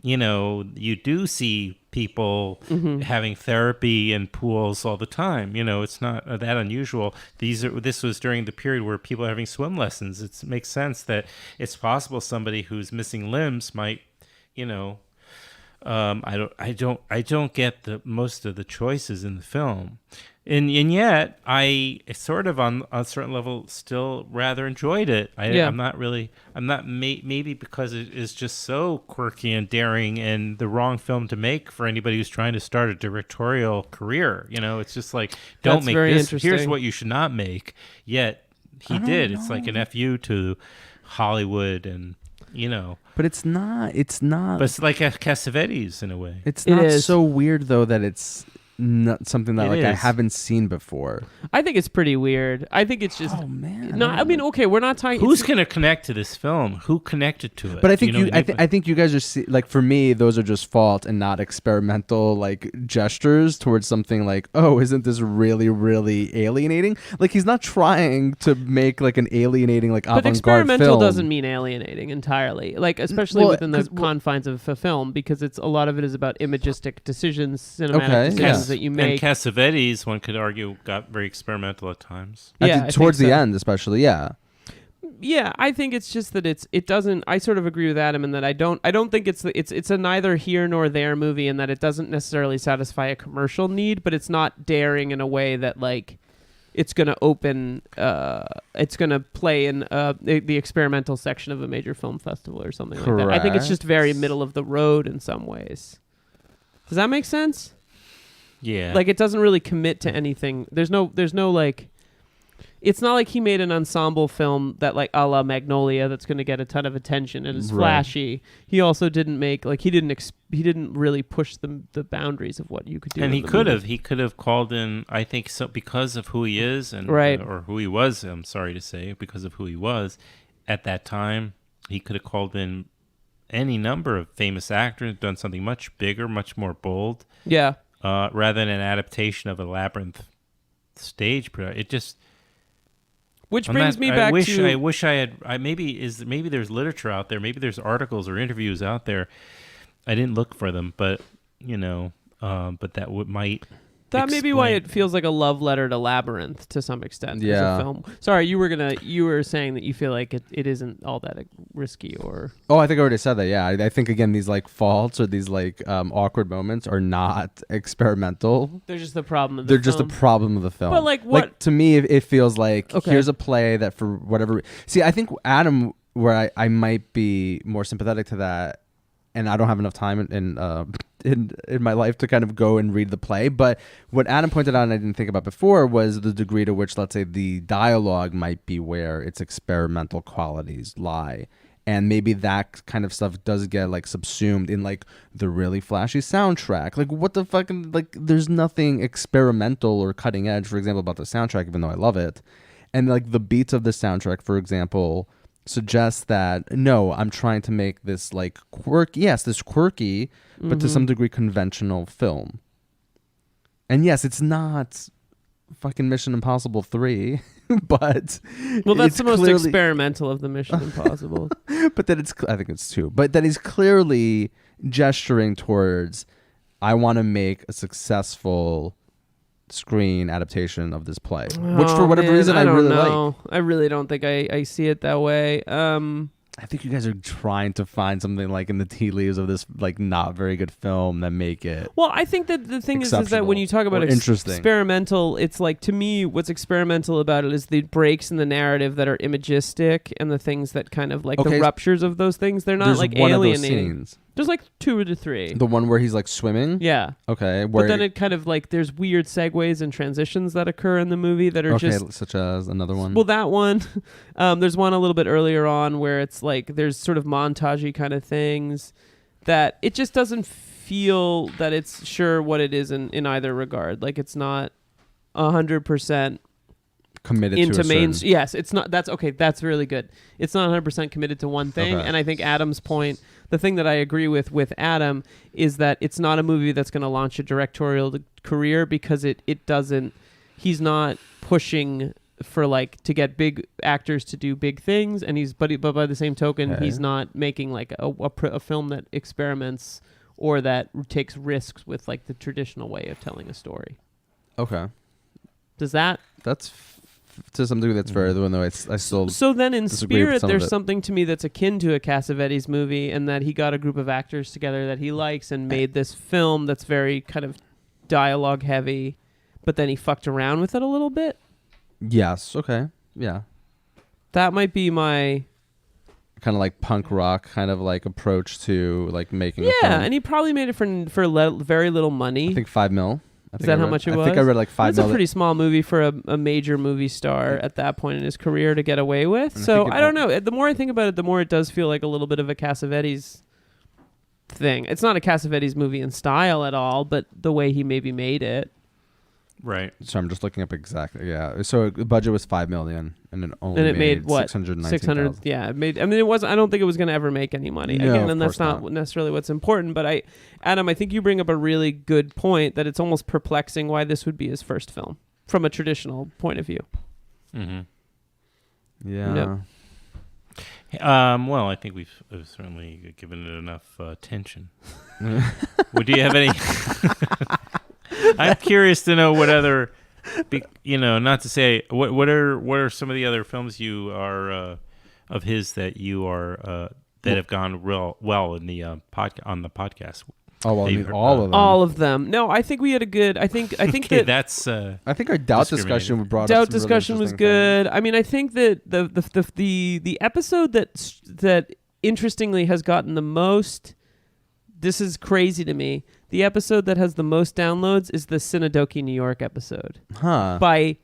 you do see people having therapy in pools all the time. It's not that unusual. This was during the period where people are having swim lessons. It makes sense that it's possible somebody who's missing limbs might, I don't get the most of the choices in the film. And yet, I sort of on a certain level still rather enjoyed it. I'm not maybe because it is just so quirky and daring and the wrong film to make for anybody who's trying to start a directorial career. It's just like, don't That's make very this. Here's interesting. what you should not make. Yet he did. It's like an FU to Hollywood and, but it's not. But it's like a Cassavetes in a way. It's It not is. so weird though that it's not something that It like I is. haven't seen before. I think it's pretty weird. I think it's just Oh man. no. I mean, okay, we're not talking. Who's going to connect to this film? Who connected to it? But I think Do know what I mean? I think you guys are like, for me, those are just fault and not experimental like gestures towards something like, oh, isn't this really, really alienating? Like he's not trying to make like an alienating like But avant-garde experimental film. doesn't mean alienating entirely. Like especially Well, within the 'cause- confines of a film, because it's a lot of it is about imagistic decisions, cinematic Okay, decisions yeah. that you And make. Cassavetes, one could argue, got very experimental at times. Yeah, I towards think the so. end, especially. Yeah. Yeah, I think it's just that it doesn't. I sort of agree with Adam in that I don't think it's a neither here nor there movie, in that it doesn't necessarily satisfy a commercial need, but it's not daring in a way that like it's going to open. It's going to play in the experimental section of a major film festival or something like that. I think it's just very middle of the road in some ways. Does that make sense? Yeah. Like it doesn't really commit to anything. There's no like. It's not like he made an ensemble film that like a la Magnolia that's going to get a ton of attention and is Right. flashy. He also didn't make like he didn't really push the boundaries of what you could do. and with he the could movie. have called in, I think, so because of who he is and Right. or who he was. I'm sorry to say, because of who he was at that time, he could have called in any number of famous actors, done something much bigger, much more bold, Yeah. rather than an adaptation of a Labyrinth stage production. It just. Which I'm brings not- me back to I wish I had. Maybe there's literature out there. Maybe there's articles or interviews out there. I didn't look for them, but but that might. That may be why it feels like a love letter to Labyrinth to some extent. Yeah. As a film. Sorry, you were saying that you feel like it isn't all that risky or. Oh, I think I already said that. Yeah, I think again these like faults or these like awkward moments are not experimental. They're just the problem of the They're film. just a problem of the film. But like what? Like, to me, it feels like Okay. here's a play that for whatever. See, I think Adam, where I might be more sympathetic to that, and I don't have enough time in my life to kind of go and read the play. But what Adam pointed out and I didn't think about before was the degree to which, let's say, the dialogue might be where its experimental qualities lie. And maybe that kind of stuff does get like subsumed in like the really flashy soundtrack. Like what the fucking, like there's nothing experimental or cutting edge, for example, about the soundtrack, even though I love it. And like the beats of the soundtrack, for example, suggests that no, I'm trying to make this like quirky, but to some degree conventional film. And yes, it's not fucking Mission Impossible 3, but well, that's the most clearly, experimental of the Mission Impossible. But that I think it's 2, but that he's clearly gesturing towards, I want to make a successful screen adaptation of this play, which for whatever reason I really like. I really don't think I see it that way. I think you guys are trying to find something like in the tea leaves of this like not very good film that make it. Well, I think that the thing is that when you talk about experimental, it's like, to me, what's experimental about it is the breaks in the narrative that are imagistic and the things that kind of like the ruptures of those things. They're not like alienating. There's like 2 to 3. The one where he's like swimming? Yeah. Okay. But then it kind of like, there's weird segues and transitions that occur in the movie that are just... such as another one? Well, that one. There's one a little bit earlier on where it's like, there's sort of montage-y kind of things that it just doesn't feel that it's sure what it is in either regard. Like it's not 100% committed into to main. Yes, it's not. That's okay. That's really good. It's not 100% committed to one thing. Okay. And I think Adam's point, the thing that I agree with Adam, is that it's not a movie that's going to launch a directorial career because it doesn't. He's not pushing for like to get big actors to do big things, and but by the same token, he's not making like a film that experiments or that takes risks with like the traditional way of telling a story. Okay. Does that? That's to some degree that's fair, though I still. So then in Spirit, there's something to me that's akin to a Cassavetes movie, in that he got a group of actors together that he likes and made this film that's very kind of dialogue heavy, but then he fucked around with it a little bit. Yes. Okay. Yeah. That might be my kind of like punk rock kind of like approach to like making a film. Yeah, and he probably made it for very little money. I think $5 million. Is that how much it was? I think I read like $5 million. That's a pretty small movie for a major movie star at that point in his career to get away with. So I don't know. The more I think about it, the more it does feel like a little bit of a Cassavetes thing. It's not a Cassavetes movie in style at all, but the way he maybe made it. Right. So I'm just looking up exactly. Yeah. So the budget was $5 million, and it made what? 600. Yeah. It made. I mean, it was. I don't think it was going to ever make any money. No, again, and that's not necessarily what's important. But Adam, I think you bring up a really good point that it's almost perplexing why this would be his first film from a traditional point of view. Mm-hmm. Yeah. No. Well, I think we've certainly given it enough attention. Well, do you have any? I'm curious to know what other, not to say what are some of the other films you are of his that you are that have gone well in the on the podcast. Oh well, I mean, all of them. All of them. No, I think we had a good. I think okay, that's. I think our doubt discussion brought. Doubt discussion was good. Things. I mean, I think that the episode that interestingly has gotten the most. This is crazy to me. The episode that has the most downloads is the Sinadoki, New York episode. By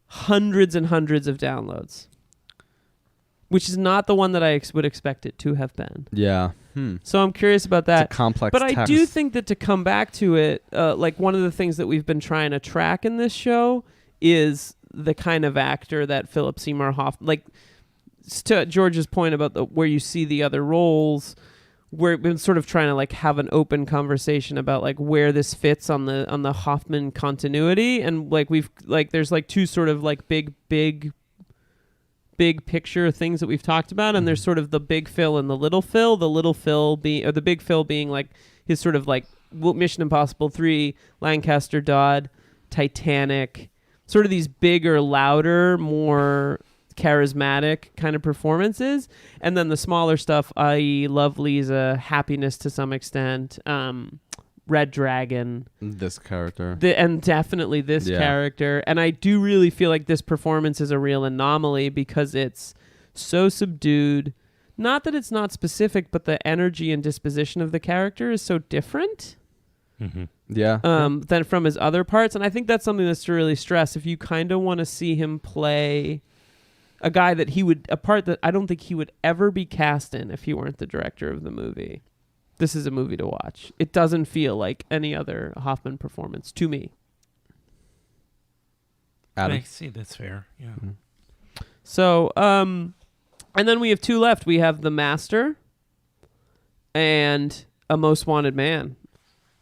hundreds and hundreds of downloads. Which is not the one that I would expect it to have been. Yeah. So I'm curious about that. It's a complex But text. I do think that to come back to it, like one of the things that we've been trying to track in this show is the kind of actor that Philip Seymour Hoffman, like to George's point about where you see the other roles, we've been sort of trying to like have an open conversation about like where this fits on the Hoffman continuity, and like there's like two sort of like big picture things that we've talked about, and there's sort of the big Phil and the little Phil. The little Phil being, or the big Phil being like his sort of like Mission Impossible 3, Lancaster Dodd, Titanic, sort of these bigger, louder, more charismatic kind of performances, and then the smaller stuff, i.e. Love Lisa, Happiness to some extent, Red Dragon, this character, and definitely this character. And I do really feel like this performance is a real anomaly because it's so subdued. Not that it's not specific, but the energy and disposition of the character is so different. Mm-hmm. Than from his other parts. And I think that's something that's to really stress. If you kind of want to see him play a guy that a part that I don't think he would ever be cast in if he weren't the director of the movie, this is a movie to watch. It doesn't feel like any other Hoffman performance to me. Adam? I see, that's fair. Yeah. Mm-hmm. So, and then we have two left. We have The Master and A Most Wanted Man.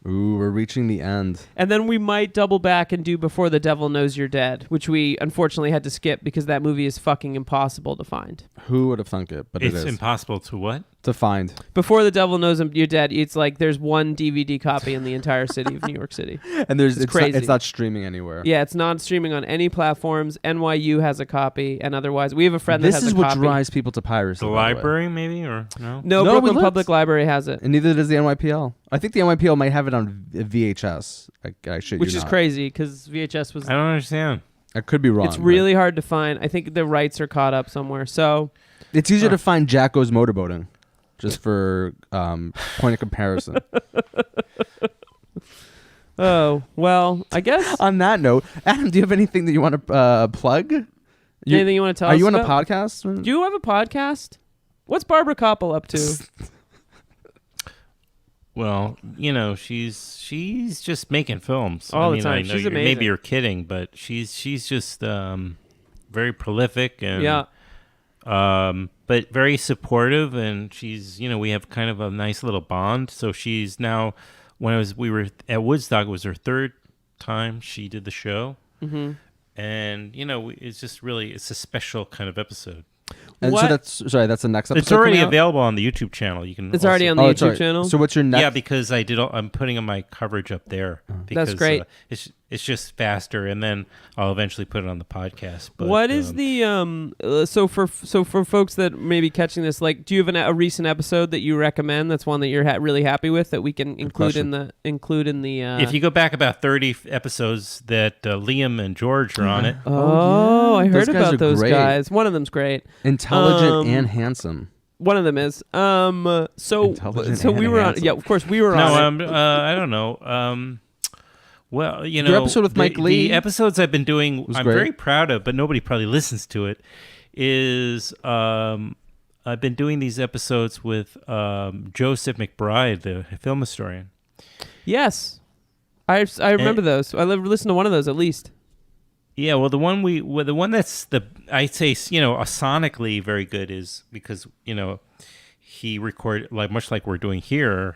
Ooh, we're reaching the end. And then we might double back and do Before the Devil Knows You're Dead, which we unfortunately had to skip because that movie is fucking impossible to find. Who would have thunk it? But it's it is impossible to what? To find. Before the Devil Knows You're Dead, it's like there's one DVD copy in the entire city of New York City. And it's crazy. It's not streaming anywhere. Yeah, it's not streaming on any platforms. NYU has a copy, and otherwise, we have a friend that has a copy. This is what drives people to piracy. The library, maybe, or no? No, Brooklyn Public Library has it. And neither does the NYPL. I think the NYPL might have it on VHS. Which is crazy because VHS was. I don't understand. I could be wrong. It's really hard to find. I think the rights are caught up somewhere. So it's easier to find Jack Goes Motorboating, just for point of comparison. Oh well, I guess. On that note, Adam, do you have anything that you want to plug? Anything you want to tell us? Are you on about? a podcast? Do you have a podcast? What's Barbara Koppel up to? Well, she's just making films all the time. She's amazing. Maybe you're kidding, but she's just very prolific and but very supportive, and she's we have kind of a nice little bond. So she's now we were at Woodstock, it was her third time she did the show, and it's just really it's a special kind of episode. And so that's the next episode. It's already available on the YouTube channel. You can. It's already on the YouTube channel. So what's your next? Yeah, because I'm putting my coverage up there. Because, that's great. It's just faster, and then I'll eventually put it on the podcast. But, what is the so for folks that may be catching this, like, do you have a recent episode that you recommend? That's one that you're really happy with that we can include in the If you go back about 30 episodes, that Liam and George are on it. Oh, I heard about those guys. One of them's great. Intelligent and handsome. One of them is. So we were on. Yeah, of course we were on. No, I don't know. Well, your episode with Mike Lee. The episodes I've been doing, I'm great. very proud of, but nobody probably listens to it. Is I've been doing these episodes with Joseph McBride, the film historian. Yes, I remember those. I listened to one of those at least. Yeah, well, the one that's I'd say sonically very good is because he recorded much like we're doing here.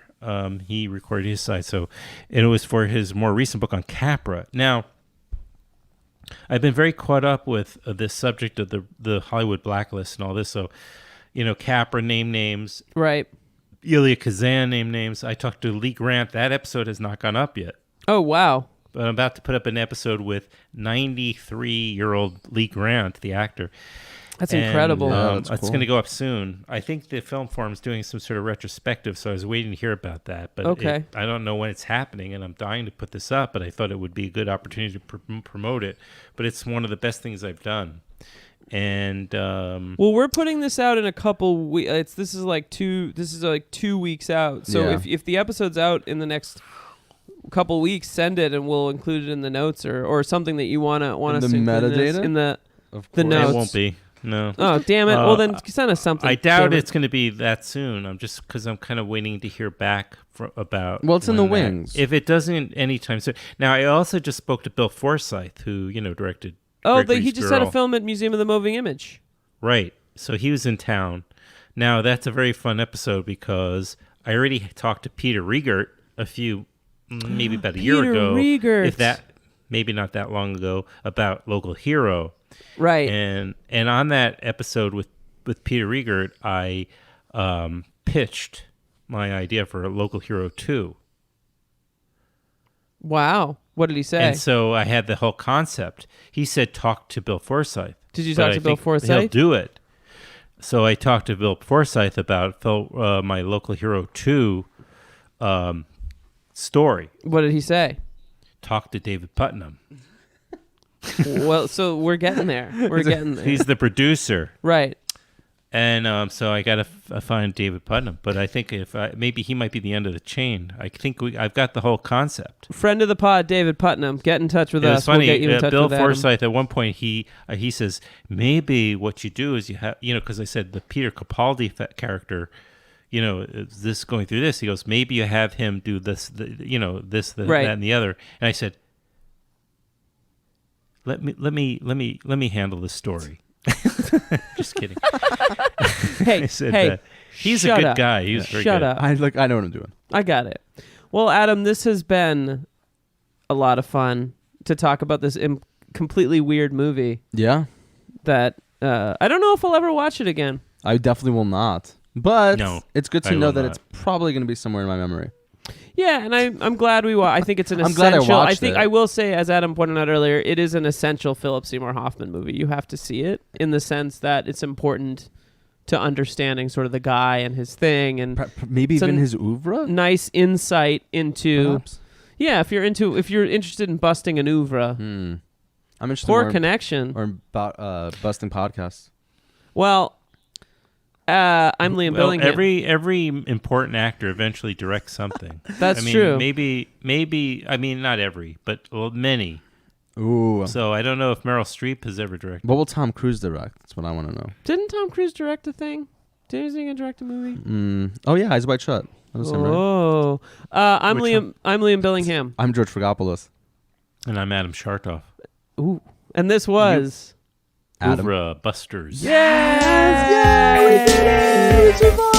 He recorded his side, and it was for his more recent book on Capra. Now, I've been very caught up with this subject of the Hollywood blacklist and all this. So, Capra names, right? Elia Kazan names. I talked to Lee Grant. That episode has not gone up yet. Oh wow! But I'm about to put up an episode with 93-year-old Lee Grant, the actor. That's incredible. It's going to go up soon. I think the Film Forum is doing some sort of retrospective, so I was waiting to hear about that. But okay. I don't know when it's happening, and I'm dying to put this up, but I thought it would be a good opportunity to promote it. But it's one of the best things I've done. And well, we're putting this out in a couple weeks. This is like 2 weeks out. So if the episode's out in the next couple weeks, send it and we'll include it in the notes or something that you want us to metadata in the notes. It won't be. No. Oh, damn it. Well, then send us something. I doubt it's going to be that soon. I'm just because I'm kind of waiting to hear back about. Well, it's in the wings. If it doesn't anytime soon. Now, I also just spoke to Bill Forsyth, who directed. Oh, he just had a film at Museum of the Moving Image. Right. So he was in town. Now, that's a very fun episode because I already talked to Peter Riegert maybe about a year ago. Riegert. If that, maybe not that long ago, about Local Hero. Right. And on that episode with Peter Riegert, I pitched my idea for a Local Hero 2. Wow. What did he say? And so I had the whole concept. He said, talk to Bill Forsyth. Did you talk to Bill Forsyth? He'll do it. So I talked to Bill Forsyth about my Local Hero 2 story. What did he say? Talk to David Putnam. Well, so we're getting there. We're getting there. He's the producer. Right. And so I got to find David Putnam. But I think maybe he might be the end of the chain. I think I've got the whole concept. Friend of the pod, David Putnam, get in touch with us. It's funny. We'll get you in touch Bill with Forsyth, at one point, he says, maybe what you do is you have, because I said the Peter Capaldi character, is this going through this? He goes, maybe you have him do this, right. That, and the other. And I said, let me handle this story. Just kidding. Hey, I said, he's a good guy. He was very good. Shut up. I know what I'm doing. I got it. Well, Adam, this has been a lot of fun to talk about this completely weird movie. Yeah. That I don't know if I'll ever watch it again. I definitely will not. But it's good to know that not. It's probably going to be somewhere in my memory. Yeah, and I'm glad we watched. I think it's an I'm essential. glad I watched think it. I will say, as Adam pointed out earlier, it is an essential Philip Seymour Hoffman movie. You have to see it in the sense that it's important to understanding sort of the guy and his thing, and maybe even his oeuvre. Nice insight into. Perhaps. Yeah, if you're interested in busting an oeuvre, I'm interested. Poor Connection, or about busting podcasts. Well. I'm Liam Billingham. Every important actor eventually directs something. That's true. Maybe. I mean, not every, but many. Ooh. So I don't know if Meryl Streep has ever directed. What will Tom Cruise direct? That's what I want to know. Didn't Tom Cruise direct a thing? Didn't he direct a movie? Oh yeah, Eyes Wide Shut. Right? I'm Liam Billingham. I'm George Fragopoulos. And I'm Adam Schartoff. Ooh. And this was Adam. Oeuvre Busters. Yes! Yay! We did it!